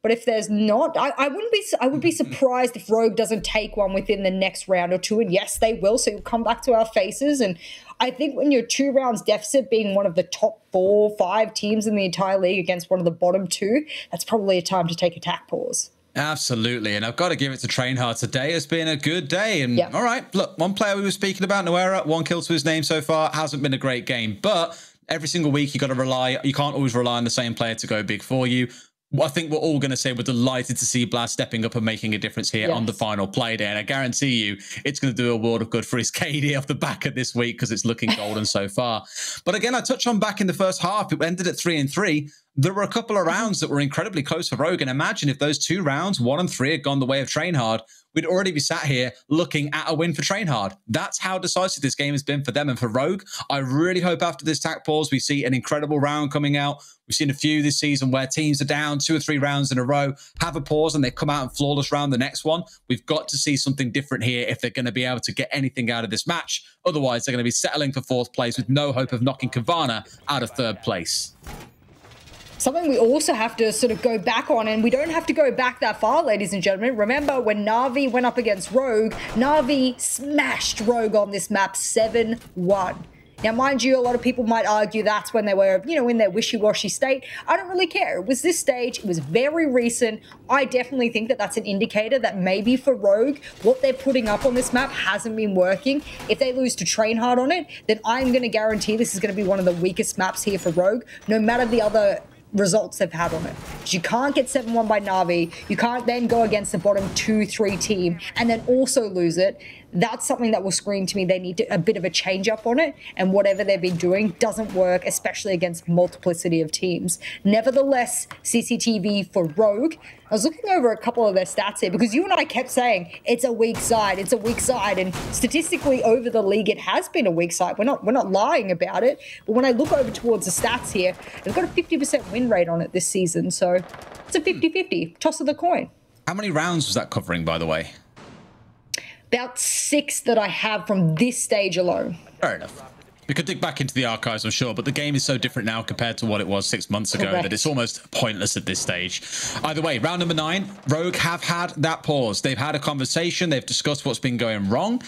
But if there's not, I would be surprised if Rogue doesn't take one within the next round or two. And yes, they will. So you'll come back to our faces. And I think when you're 2 rounds deficit, being one of the top 4 or 5 teams in the entire league against one of the bottom 2, that's probably a time to take a tac pause. Absolutely, and I've got to give it to TrainHard. Today has been a good day, and all right, look, one player we were speaking about, Noera, 1 kill to his name so far, hasn't been a great game, but every single week you got to rely, you can't always rely on the same player to go big for you. I think we're all going to say we're delighted to see Blaz stepping up and making a difference here on the final play day. And I guarantee you it's going to do a world of good for his KD off the back of this week because it's looking golden so far. But again, I touched on back in the first half, it ended at 3-3. There were a couple of rounds that were incredibly close for Rogue. And imagine if those 2 rounds, 1 and 3, had gone the way of TrainHard, we'd already be sat here looking at a win for TrainHard. That's how decisive this game has been for them. And for Rogue, I really hope after this tac pause, we see an incredible round coming out. We've seen a few this season where teams are down 2 or 3 rounds in a row, have a pause, and they come out and flawless round the next one. We've got to see something different here if they're going to be able to get anything out of this match. Otherwise, they're going to be settling for 4th place with no hope of knocking Kavana out of 3rd place. Something we also have to sort of go back on, and we don't have to go back that far, ladies and gentlemen. Remember when Na'Vi went up against Rogue, Na'Vi smashed Rogue on this map 7-1. Now, mind you, a lot of people might argue that's when they were, you know, in their wishy-washy state. I don't really care. It was this stage. It was very recent. I definitely think that that's an indicator that maybe for Rogue, what they're putting up on this map hasn't been working. If they lose to TrainHard on it, then I'm going to guarantee this is going to be one of the weakest maps here for Rogue, no matter the other results they've had on it. Because you can't get 7-1 by Na'Vi. You can't then go against the bottom 2-3 team and then also lose it. That's something that will scream to me they need a bit of a change up on it, and whatever they've been doing doesn't work, especially against multiplicity of teams. Nevertheless, CCTV for Rogue, I was looking over a couple of their stats here because you and I kept saying it's a weak side, it's a weak side, and statistically over the league it has been a weak side. We're not lying about it, but when I look over towards the stats here, they've got a 50% win rate on it this season, so it's a 50-50 toss of the coin. How many rounds was that covering, by the way? About 6 that I have from this stage alone. Fair enough. We could dig back into the archives, I'm sure, but the game is so different now compared to what it was 6 months ago that it's almost pointless at this stage. Either way, round number 9, Rogue have had that pause. They've had a conversation. They've discussed what's been going wrong.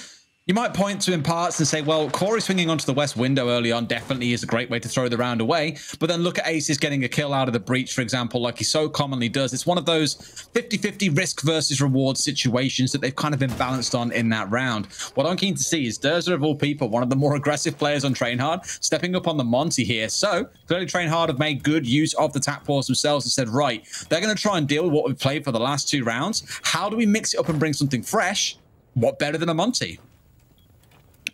You might point to in parts and say, well, Corey swinging onto the west window early on definitely is a great way to throw the round away. But then look at Aces getting a kill out of the breach, for example, like he so commonly does. It's one of those 50-50 risk versus reward situations that they've kind of been balanced on in that round. What I'm keen to see is Durza, of all people, one of the more aggressive players on TrainHard, stepping up on the Monty here. So clearly TrainHard have made good use of the tap pause themselves and said, right, they're going to try and deal with what we've played for the last 2 rounds. How do we mix it up and bring something fresh? What better than a Monty?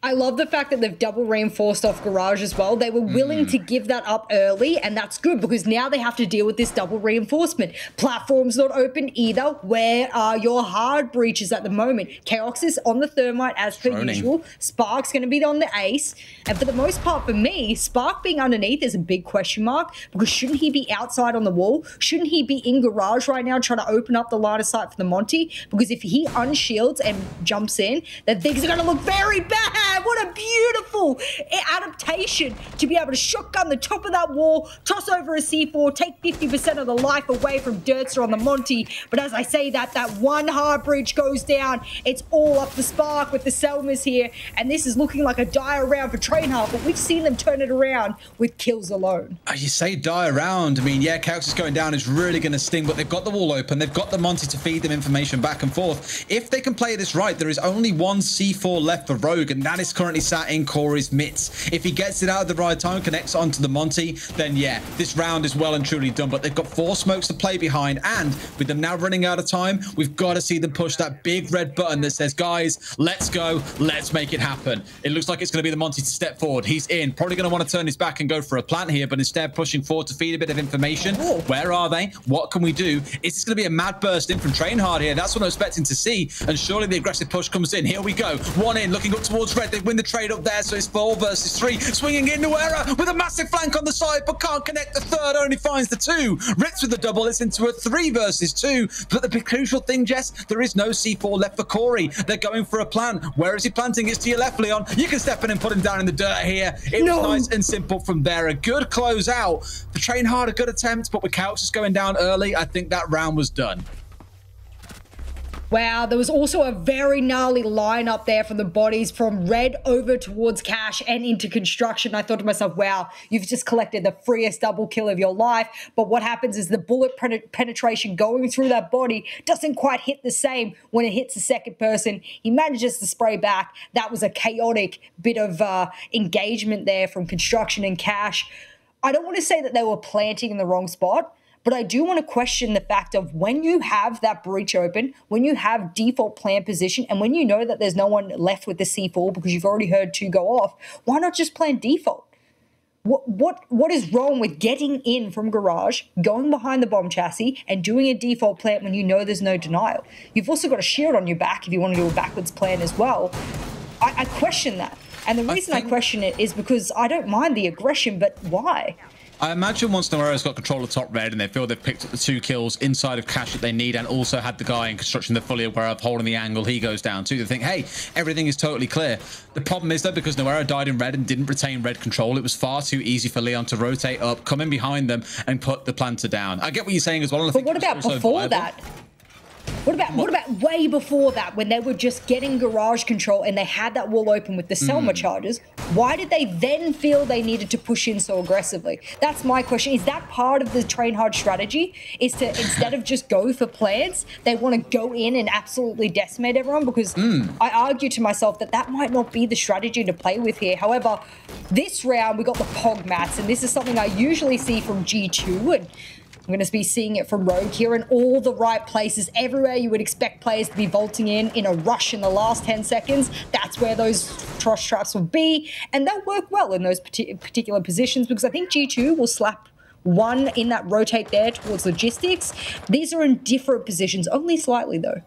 I love the fact that they've double reinforced off Garage as well. They were willing to give that up early, and that's good because now they have to deal with this double reinforcement. Platform's not open either. Where are your hard breaches at the moment? Chaos is on the Thermite as per usual. Spark's going to be on the Ace. And for the most part for me, Spark being underneath is a big question mark because shouldn't he be outside on the wall? Shouldn't he be in Garage right now trying to open up the line of sight for the Monty? Because if he unshields and jumps in, then things are going to look very bad. What a beautiful adaptation to be able to shotgun the top of that wall, toss over a C4, take 50% of the life away from Dirtster on the Monty. But as I say that one hard breach goes down. It's all up the Spark with the Selmas here. And this is looking like a dire round for TrainHard, but we've seen them turn it around with kills alone. You say die around. I mean, yeah, Chaos is going down is really going to sting, but they've got the wall open. They've got the Monty to feed them information back and forth. If they can play this right, there is only one C4 left for Rogue, and that is currently sat in Corey's mitts. If he gets it out at the right time, connects onto the Monty, then yeah, this round is well and truly done. But they've got 4 smokes to play behind, and with them now running out of time, we've got to see them push that big red button that says, guys, let's go, let's make it happen. It looks like it's going to be the Monty to step forward. He's in, probably going to want to turn his back and go for a plant here, but instead pushing forward to feed a bit of information. Where are they? What can we do? Is this going to be a mad burst in from TrainHard here? That's what I'm expecting to see, and surely the aggressive push comes in. Here we go. 1 in, looking up towards red. They win the trade up there, so it's 4 versus 3. Swinging into Era with a massive flank on the side, but can't connect the third, only finds the 2. Rips with the double, it's into a 3 versus 2. But the crucial thing, Jess, there is no C4 left for Corey. They're going for a plant. Where is he planting? It's to your left, Leon. You can step in and put him down in the dirt here. It was nice and simple from there. A good close out. The TrainHard, a good attempt, but with Couch just going down early, I think that round was done. Wow, there was also a very gnarly line up there from the bodies from red over towards cash and into construction. I thought to myself, wow, you've just collected the freest double kill of your life. But what happens is the bullet penetration going through that body doesn't quite hit the same when it hits the second person. He manages to spray back. That was a chaotic bit of engagement there from construction and cash. I don't want to say that they were planting in the wrong spot, but I do want to question the fact of when you have that breach open, when you have default plan position, and when you know that there's no one left with the C4 because you've already heard 2 go off, why not just plan default? What is wrong with getting in from Garage, going behind the bomb chassis, and doing a default plant when you know there's no denial? You've also got a shield on your back if you want to do a backwards plan as well. I question that. And the reason I question it is because I don't mind the aggression, but why? I imagine once Noera's got control of top red and they feel they've picked up the 2 kills inside of cash that they need and also had the guy in construction they're fully aware of holding the angle he goes down to, they think, hey, everything is totally clear. The problem is, though, because Noera died in red and didn't retain red control, it was far too easy for Leon to rotate up, come in behind them and put the planter down. I get what you're saying as well. And I but what about before that? What about way before that, when they were just getting garage control and they had that wall open with the Selma charges? Why did they then feel they needed to push in so aggressively? That's my question. Is that part of the TrainHard strategy? Is to, instead of just go for plants, they want to go in and absolutely decimate everyone? Because I argue to myself that that might not be the strategy to play with here. However, this round we got the Pog mats, and this is something I usually see from G2, and I'm going to be seeing it from Rogue here in all the right places. Everywhere you would expect players to be vaulting in a rush in the last 10 seconds. That's where those trust traps will be. And they'll work well in those particular positions, because I think G2 will slap one in that rotate there towards logistics. These are in different positions, only slightly though.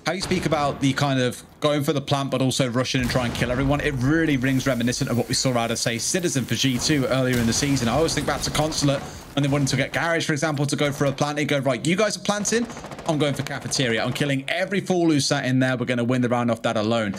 How you speak about the kind of going for the plant but also rushing and try and kill everyone, it really rings reminiscent of what we saw out of, say, Citizen for G2 earlier in the season. I always think back to Consulate when they wanted to get Garage, for example, to go for a plant. They go, right, you guys are planting, I'm going for Cafeteria. I'm killing every fool who's sat in there. We're going to win the round off that alone.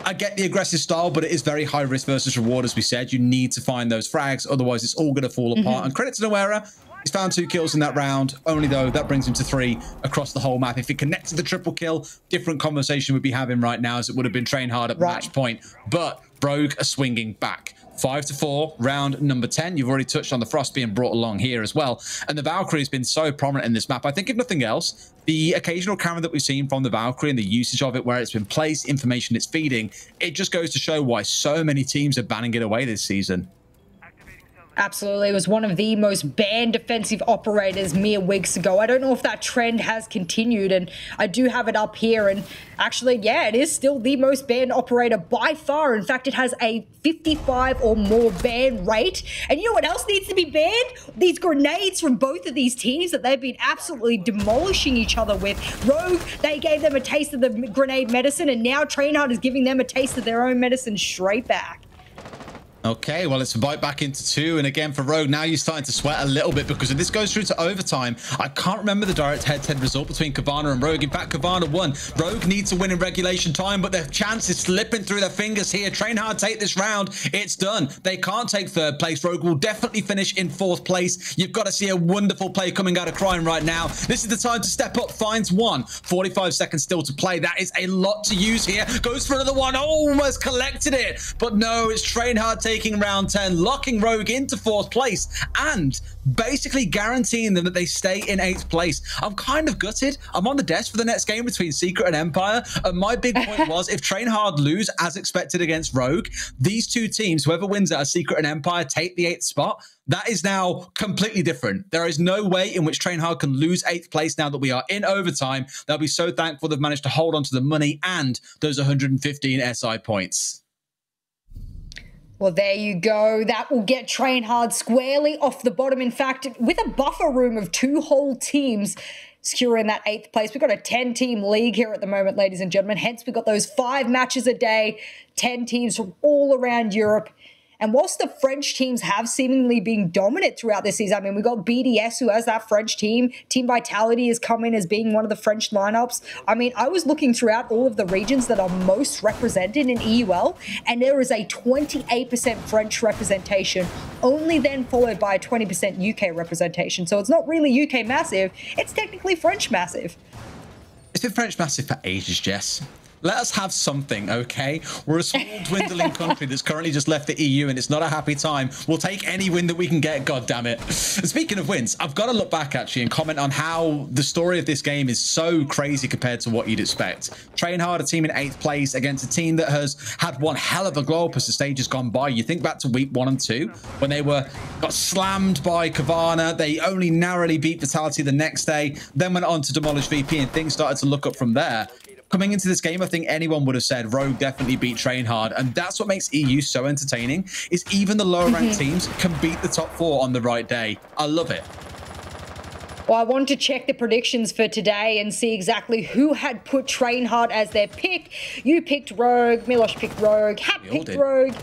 I get the aggressive style, but it is very high risk versus reward, as we said. You need to find those frags, otherwise it's all going to fall apart. And credit to Noera. He's found 2 kills in that round, only though that brings him to 3 across the whole map. If he connected the triple kill, different conversation we'd be having right now, as it would have been TrainHard at match point. But Rogue are swinging back. 5-4, round number 10. You've already touched on the Frost being brought along here as well. And the Valkyrie has been so prominent in this map. I think if nothing else, the occasional camera that we've seen from the Valkyrie and the usage of it, where it's been placed, information it's feeding, it just goes to show why so many teams are banning it away this season. Absolutely. It was one of the most banned defensive operators mere weeks ago. I don't know if that trend has continued, and I do have it up here. And actually, yeah, it is still the most banned operator by far. In fact, it has a 55 or more ban rate. And you know what else needs to be banned? These grenades from both of these teams that they've been absolutely demolishing each other with. Rogue, they gave them a taste of the grenade medicine, and now TrainHard is giving them a taste of their own medicine straight back. Okay, well, it's a bite back into 2. And again, for Rogue, now you're starting to sweat a little bit, because if this goes through to overtime, I can't remember the direct head-to-head result between Kavana and Rogue. In fact, Kavana won. Rogue needs to win in regulation time, but their chance is slipping through their fingers here. TrainHard take this round. It's done. They can't take 3rd place. Rogue will definitely finish in 4th place. You've got to see a wonderful play coming out of Crime right now. This is the time to step up. Finds 1. 45 seconds still to play. That is a lot to use here. Goes for another one. Almost collected it. But no, it's TrainHard taking round 10, locking Rogue into 4th place and basically guaranteeing them that they stay in 8th place. I'm kind of gutted. I'm on the desk for the next game between Secret and Empire, and my big point was, if TrainHard lose as expected against Rogue, these 2 teams, whoever wins out of Secret and Empire, take the 8th spot. That is now completely different. There is no way in which TrainHard can lose 8th place now that we are in overtime. They'll be so thankful they've managed to hold on to the money and those 115 SI points. Well, there you go. That will get TrainHard squarely off the bottom. In fact, with a buffer room of 2 whole teams securing that 8th place. We've got a 10-team league here at the moment, ladies and gentlemen. Hence, we've got those 5 matches a day, 10 teams from all around Europe. And whilst the French teams have seemingly been dominant throughout this season, I mean, we've got BDS, who has that French team. Team Vitality has come in as being one of the French lineups. I mean, I was looking throughout all of the regions that are most represented in EUL, and there is a 28% French representation, only then followed by a 20% UK representation. So it's not really UK massive, it's technically French massive. It's been French massive for ages, Jess. Let us have something, okay? We're a small, dwindling country that's currently just left the EU, and it's not a happy time. We'll take any win that we can get, God damn it. Speaking of wins, I've got to look back, actually, and comment on how the story of this game is so crazy compared to what you'd expect. TrainHard, a team in 8th place, against a team that has had one hell of a glow up as the stage has gone by. You think back to week 1 and 2, when they got slammed by Kavana. They only narrowly beat Vitality the next day, then went on to demolish VP, and things started to look up from there. Coming into this game, I think anyone would have said Rogue definitely beat TrainHard, and that's what makes EU so entertaining, is even the lower ranked teams can beat the top 4 on the right day. I love it. Well, I wanted to check the predictions for today and see exactly who had put TrainHard as their pick. You picked Rogue, Milosh picked Rogue, Hat picked Rogue,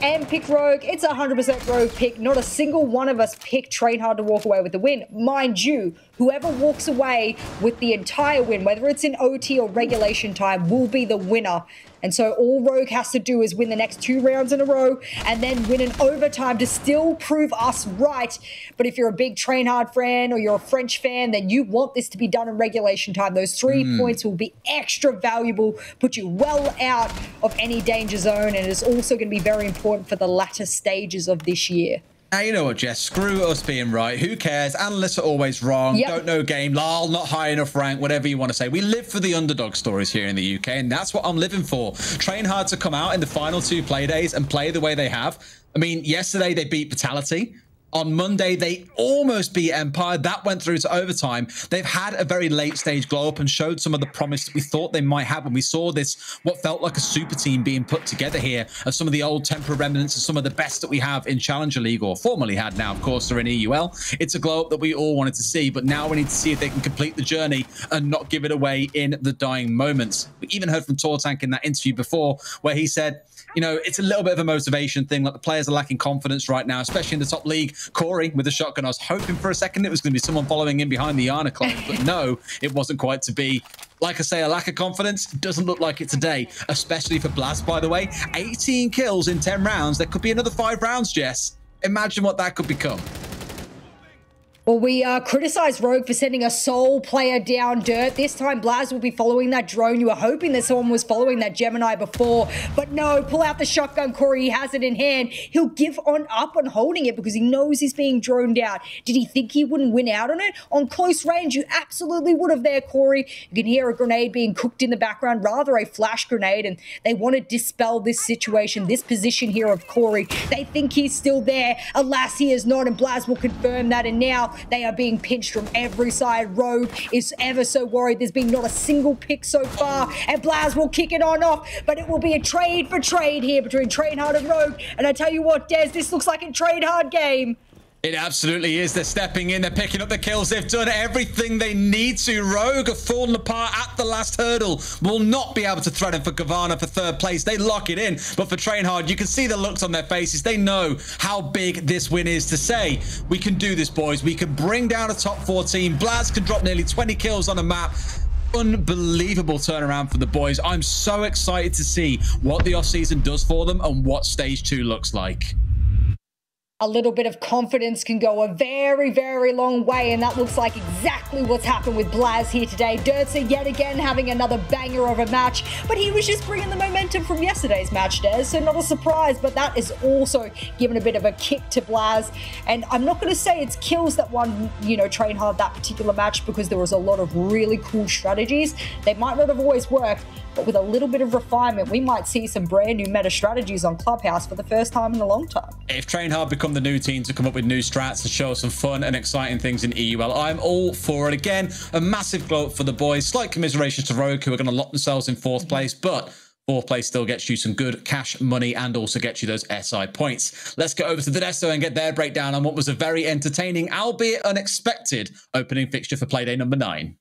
and picked Rogue. It's a 100% Rogue pick. Not a single one of us picked TrainHard to walk away with the win. Mind you, whoever walks away with the entire win, whether it's in OT or regulation time, will be the winner. And so all Rogue has to do is win the next 2 rounds in a row and then win an overtime to still prove us right. But if you're a big TrainHard fan or you're a French fan, then you want this to be done in regulation time. Those 3 points will be extra valuable, put you well out of any danger zone, and it's also going to be very important for the latter stages of this year. Now, you know what, Jess? Screw us being right. Who cares? Analysts are always wrong. Don't know game. Lol, not high enough rank, whatever you want to say. We live for the underdog stories here in the UK, and that's what I'm living for. TrainHard to come out in the final 2 play days and play the way they have. I mean, yesterday they beat Vitality. On Monday, they almost beat Empire. That went through to overtime. They've had a very late-stage glow-up and showed some of the promise that we thought they might have when we saw this, what felt like a super team being put together here of some of the old Temper remnants and some of the best that we have in Challenger League, or formerly had now, of course, they're in EUL. It's a glow-up that we all wanted to see, but now we need to see if they can complete the journey and not give it away in the dying moments. We even heard from Tortank in that interview before where he said, you know, it's a little bit of a motivation thing. Like, the players are lacking confidence right now, especially in the top league. Corey with the shotgun. I was hoping for a second it was going to be someone following in behind the Yana clone, but no, it wasn't quite to be. Like I say, a lack of confidence doesn't look like it today, especially for Blast, by the way. 18 kills in 10 rounds. There could be another 5 rounds, Jess. Imagine what that could become. Well, we criticized Rogue for sending a sole player down dirt. This time, Blaz will be following that drone. You were hoping that someone was following that Gemini before, but no, pull out the shotgun, Corey. He has it in hand. He'll give up on holding it because he knows he's being droned out. Did he think he wouldn't win out on it? On close range, you absolutely would have there, Corey. You can hear a grenade being cooked in the background, rather a flash grenade, and they want to dispel this situation, this position here of Corey. They think he's still there. Alas, he is not, and Blaz will confirm that, and now they are being pinched from every side. Rogue is ever so worried. There's been not a single pick so far, and Blaz will kick it on off, but it will be a trade for trade here between TrainHard and Rogue. And I tell you what, Des, this looks like a TrainHard game. It absolutely is. They're stepping in. They're picking up the kills. They've done everything they need to. Rogue have fallen apart at the last hurdle. Will not be able to threaten for Gavanna for 3rd place. They lock it in. But for TrainHard, you can see the looks on their faces. They know how big this win is to say, we can do this, boys. We can bring down a top 4 team. Blaz can drop nearly 20 kills on a map. Unbelievable turnaround for the boys. I'm so excited to see what the offseason does for them and what stage 2 looks like. A little bit of confidence can go a very, very long way, and that looks like exactly what's happened with Blaz here today. Dirtzer yet again having another banger of a match, but he was just bringing the momentum from yesterday's match, Des, so not a surprise, but that is also given a bit of a kick to Blaz. And I'm not going to say it's kills that won, you know, TrainHard that particular match, because there was a lot of really cool strategies. They might not have always worked, but with a little bit of refinement, we might see some brand new meta strategies on Clubhouse for the first time in a long time. If TrainHard become the new team to come up with new strats and show some fun and exciting things in EUL, I'm all for it. Again, a massive glow up for the boys. Slight commiserations to Rogue, who are going to lock themselves in 4th place, but 4th place still gets you some good cash money and also gets you those SI points. Let's go over to the Desto and get their breakdown on what was a very entertaining, albeit unexpected, opening fixture for Playday number 9.